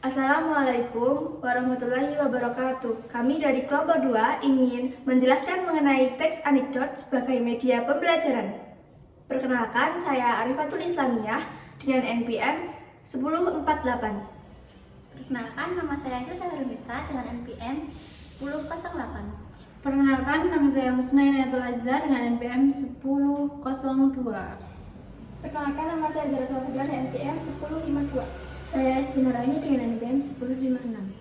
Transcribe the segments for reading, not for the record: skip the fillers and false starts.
Assalamualaikum warahmatullahi wabarakatuh. Kami dari kelompok 2 ingin menjelaskan mengenai teks anekdot sebagai media pembelajaran. Perkenalkan, saya Arifatul Islamiyah dengan NPM 1048. Perkenalkan, nama saya Hilda Harunisa dengan NPM 1008. Perkenalkan, nama saya Husna Inayatul Azhar dengan NPM 1002. Perkenalkan, nama saya Zara Safadila dengan NPM 1052. Saya Esti Nuraini dengan NPM 1056.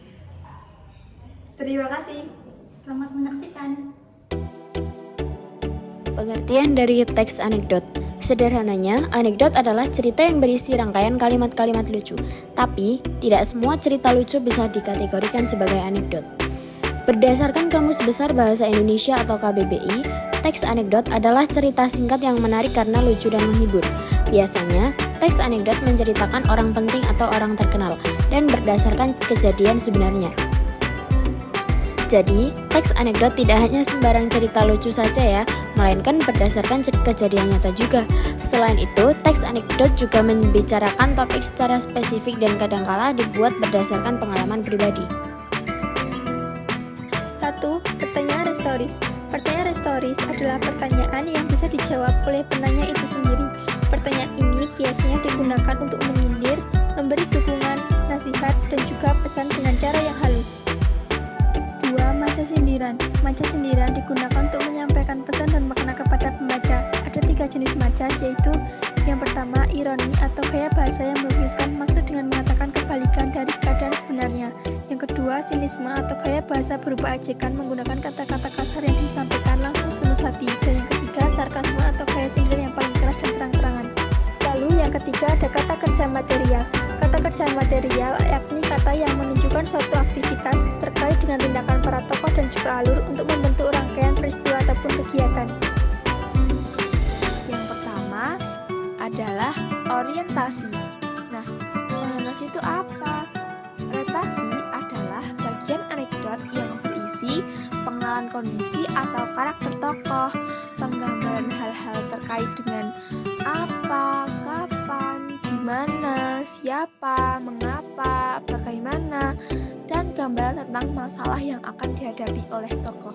Terima kasih. Selamat menyaksikan. Pengertian dari teks anekdot. Sederhananya, anekdot adalah cerita yang berisi rangkaian kalimat-kalimat lucu. Tapi, tidak semua cerita lucu bisa dikategorikan sebagai anekdot. Berdasarkan Kamus Besar Bahasa Indonesia atau KBBI, teks anekdot adalah cerita singkat yang menarik karena lucu dan menghibur. Biasanya, teks anekdot menceritakan orang penting atau orang terkenal dan berdasarkan kejadian sebenarnya. Jadi, teks anekdot tidak hanya sembarang cerita lucu saja ya, melainkan berdasarkan kejadian nyata juga. Selain itu, teks anekdot juga membicarakan topik secara spesifik dan kadangkala dibuat berdasarkan pengalaman pribadi. 1. Pertanyaan restoris. Pertanyaan restoris adalah pertanyaan yang bisa dijawab oleh penanya itu sendiri. Pertanyaan ini biasanya digunakan untuk menyindir, memberi dukungan, nasihat, dan juga pesan dengan cara yang halus. 2. Maca sindiran. Maca sindiran digunakan untuk menyampaikan pesan dan makna kepada pembaca. Ada 3 jenis maca, yaitu yang pertama, ironi atau gaya bahasa yang melukiskan maksud dengan mengatakan kebalikan dari keadaan sebenarnya. Yang kedua, sinisme atau gaya bahasa berupa ejekan menggunakan kata-kata kasar yang disampaikan langsung setulus hati. Dan yang ketiga, sarkasme atau gaya sindiran yang paling keras dan terang-terangan. Lalu yang ketiga ada kata kerja material. Kata kerja material yakni kata yang menunjukkan suatu aktivitas terkait dengan tindakan para tokoh dan juga alur untuk membentuk rangkaian peristiwa ataupun kegiatan. Yang pertama adalah orientasi. Nah, orientasi itu apa? Orientasi adalah bagian anekdot yang berisi pengenalan kondisi atau karakter tokoh, penggambaran hal-hal terkait dengan apa, kapan, di mana, siapa, mengapa, bagaimana, dan gambaran tentang masalah yang akan dihadapi oleh tokoh.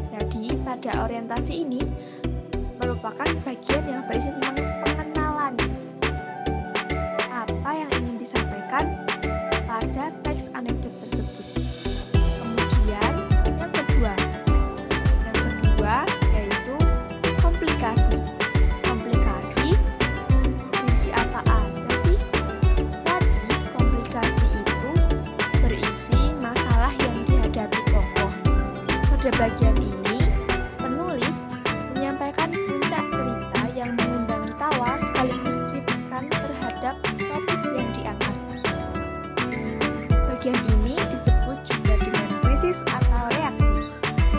Jadi, pada orientasi ini merupakan bagian yang berisi tentang pengenalan apa yang ingin disampaikan pada teks anekdot tersebut. Kemudian yang kedua yaitu komplikasi. Komplikasi berisi apa aja sih? Jadi komplikasi itu berisi masalah yang dihadapi tokoh. Pada bagian ini penulis menyampaikan puncak cerita yang mengundang tawa sekaligus kritikan terhadap topik yang diangkat. Bagian ini disebut juga dengan krisis atau reaksi.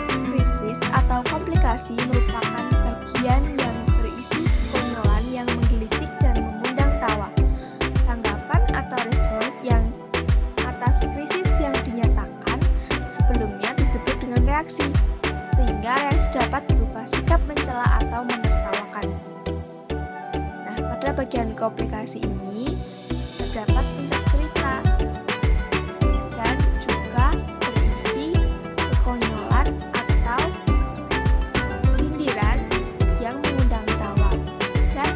Krisis atau komplikasi merupakan bagian yang berisi kekonyolan yang menggelitik dan mengundang tawa. Tanggapan atau respons yang atas krisis yang dinyatakan sebelumnya disebut dengan reaksi, sehingga reaksi dapat berupa sikap mencela atau menertawakan. Nah, pada bagian komplikasi ini terdapat puncak cerita dan juga berisi kekonyolan atau sindiran yang mengundang tawa, dan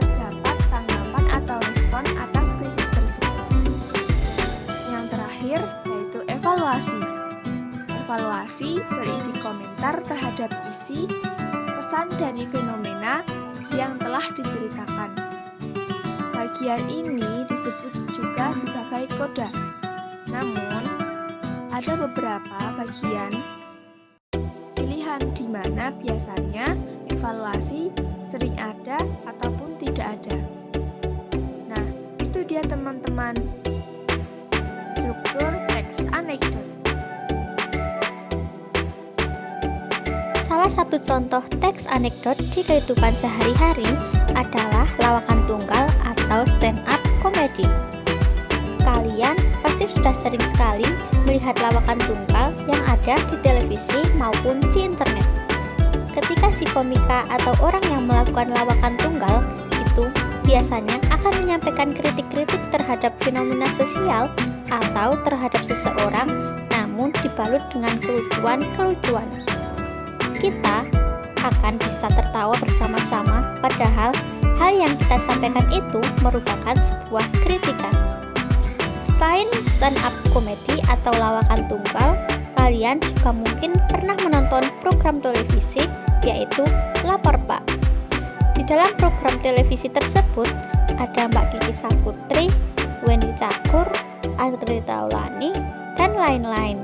terdapat tanggapan atau respon atas krisis tersebut. Yang terakhir yaitu evaluasi. Evaluasi berisi komentar terhadap isi pesan dari fenomena yang telah diceritakan. Bagian ini disebut juga sebagai koda. Namun, ada beberapa bagian pilihan di mana biasanya evaluasi sering ada ataupun tidak ada. Nah, itu dia teman-teman struktur teks anekdot. Salah satu contoh teks anekdot di kehidupan sehari-hari adalah lawakan tunggal atau stand up comedy. Kalian pasti sudah sering sekali melihat lawakan tunggal yang ada di televisi maupun di internet. Ketika si komika atau orang yang melakukan lawakan tunggal itu biasanya akan menyampaikan kritik-kritik terhadap fenomena sosial atau terhadap seseorang, namun dibalut dengan kelucuan-kelucuan. Kita akan bisa tertawa bersama-sama, padahal hal yang kita sampaikan itu merupakan sebuah kritikan. Selain stand up komedi atau lawakan tunggal, kalian juga mungkin pernah menonton program televisi yaitu Lapor Pak. Di dalam program televisi tersebut ada Mbak Kiki Saputri, Wendy Cakur, Andre Taulani, dan lain-lain.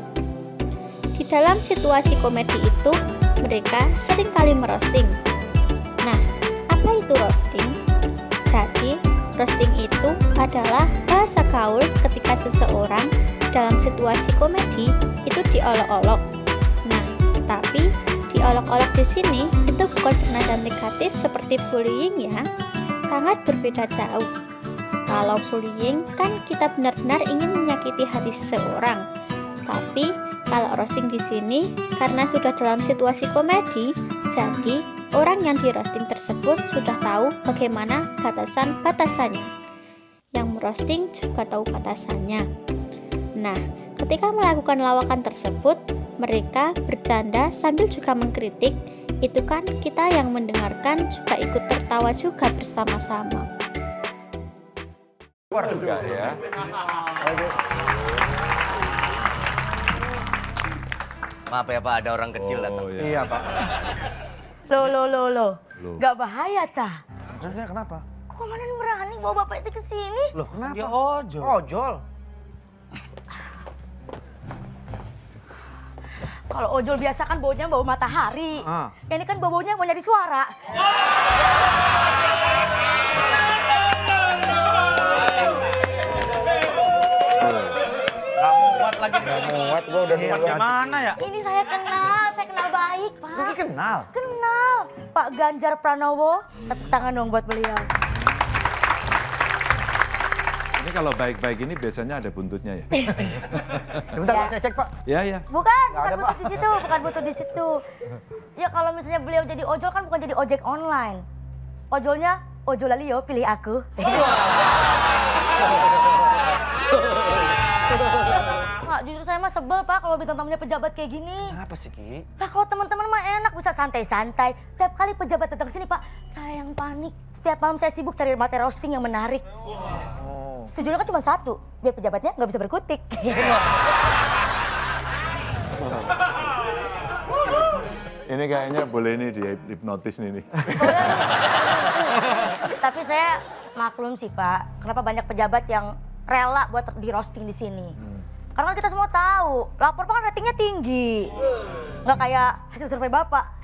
Di dalam situasi komedi itu, mereka seringkali merosting. Nah, apa itu roasting? Jadi, roasting itu adalah bahasa gaul ketika seseorang dalam situasi komedi itu diolok-olok. Nah, tapi diolok-olok di sini itu bukan bernada negatif seperti bullying ya, sangat berbeda jauh. Kalau bullying kan kita benar-benar ingin menyakiti hati seseorang, tapi kalau roasting di sini karena sudah dalam situasi komedi, jadi orang yang di roasting tersebut sudah tahu bagaimana batasan-batasannya. Yang merosting juga tahu batasannya. Nah, ketika melakukan lawakan tersebut, mereka bercanda sambil juga mengkritik. Itu kan kita yang mendengarkan juga ikut tertawa juga bersama-sama. Luar juga ya. Maaf ya Pak, ada orang kecil datang. Iya Pak. Loh. Gak bahaya tah? Kenapa? Kok mana berani bawa bapak itu ke sini? Loh kenapa? Dia ojol. Ojol? Kalau ojol biasa kan baunya bau matahari. Ini kan baunya mau nyari suara. Muat lagi di sini. Muat, gua udah muat. Gimana ya? Ini saya kenal baik, Pak. Lu kenal? Kenal. Pak Ganjar Pranowo. Tepuk tangan dong buat beliau. Ini kalau baik-baik ini biasanya ada buntutnya ya? Sebentar, Pak, saya cek Pak. Ya. Bukan butuh di situ, bukan butuh di situ. Ya kalau misalnya beliau jadi ojol kan bukan jadi ojek online. Ojolnya, ojol Lalio, pilih aku. Pak, justru saya mah sebel Pak kalau bintang tamunya pejabat kayak gini. Kenapa sih Ki? Lah kalau teman-teman mah enak bisa santai-santai. Setiap kali pejabat datang sini Pak, saya yang panik. Setiap malam saya sibuk cari materi roasting yang menarik. Tujuannya kan cuma satu, biar pejabatnya nggak bisa berkutik. Ini kayaknya boleh nih di hipnotis nih. Tapi saya maklum sih Pak, kenapa banyak pejabat yang rela buat di roasting di sini. Karena kan kita semua tahu, Lapor Pak kan ratingnya tinggi. Nggak kayak hasil survei Bapak.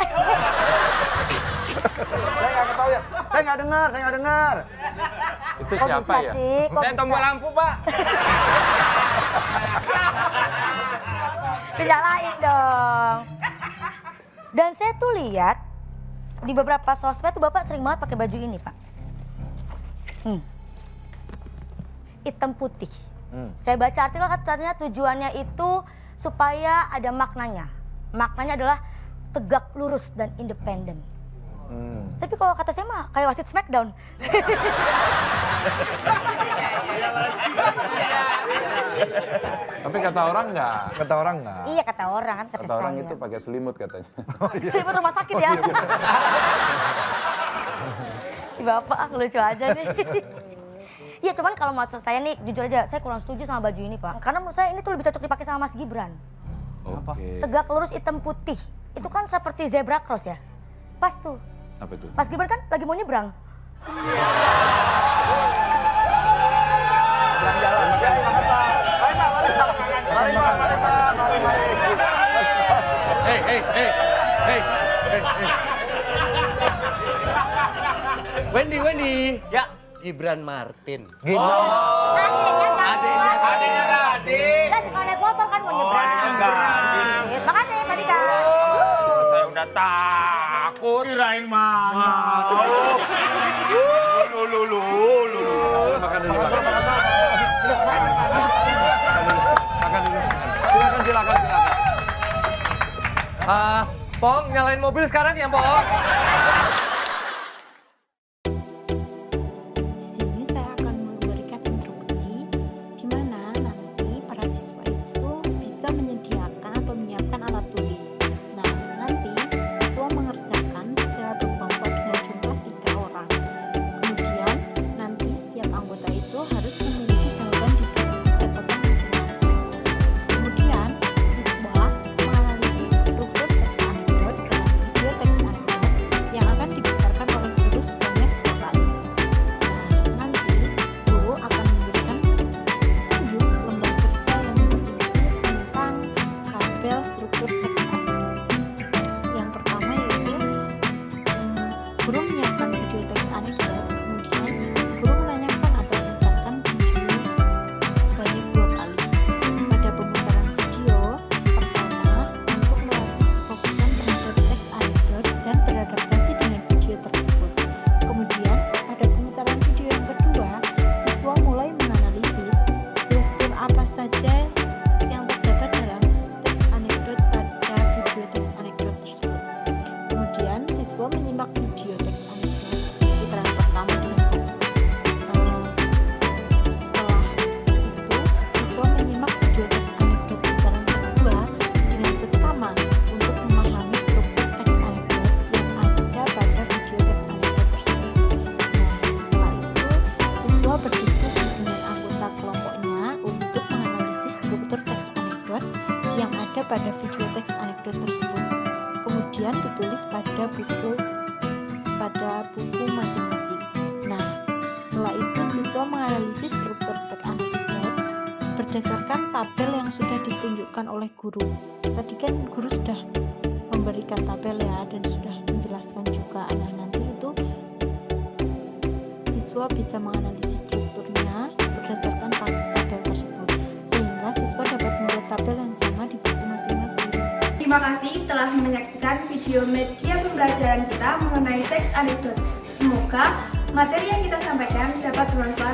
Saya nggak tahu ya. Saya nggak dengar. Itu Kok siapa bisa ya? sih? Kok Saya bisa? tombol lampu Pak. Dinyalain dong. Dan saya tuh lihat di beberapa sosmed tuh Bapak sering banget pakai baju ini Pak. Hitam putih. Saya baca artikel katanya tujuannya itu supaya ada maknanya. Maknanya adalah tegak lurus dan independen. Tapi kalau kata saya mah kayak wasit Smackdown. Tapi kata orang nggak. Iya kata orang kan kata Orang saya. itu pakai selimut katanya. Selimut rumah sakit ya. Si Bapak lucu aja nih. Iya cuman kalau maksud saya nih jujur aja saya kurang setuju sama baju ini Pak. Karena menurut saya ini tuh lebih cocok dipakai sama Mas Gibran. Oke. Tegak lurus hitam putih. Itu kan seperti zebra cross ya. Pas tuh. Apa itu? Mas Gibran kan lagi mau nyebrang. Hei. Wendy. Ya. Gibran Martin. Adiknya tadi. Lah suka naik motor kan mau nyebrang. Makasih Pak Dika. Saya udah takut. Kirain mana? Lu. Makan dulu. Silakan. Pong, nyalain mobil sekarang ya, Pong. pada video teks anekdot tersebut, kemudian ditulis pada buku masing-masing. Nah, setelah itu siswa menganalisis struktur teks anekdot berdasarkan tabel yang sudah ditunjukkan oleh guru. Tadi kan guru sudah memberikan tabel ya, dan sudah menjelaskan juga. Nah, nanti itu siswa bisa menganalisis strukturnya berdasarkan tabel tersebut, sehingga siswa dapat membuat tabel yang sama di buku masing-masing. Terima kasih telah menyaksikan video media pembelajaran kita mengenai teks anekdot. Semoga materi yang kita sampaikan dapat bermanfaat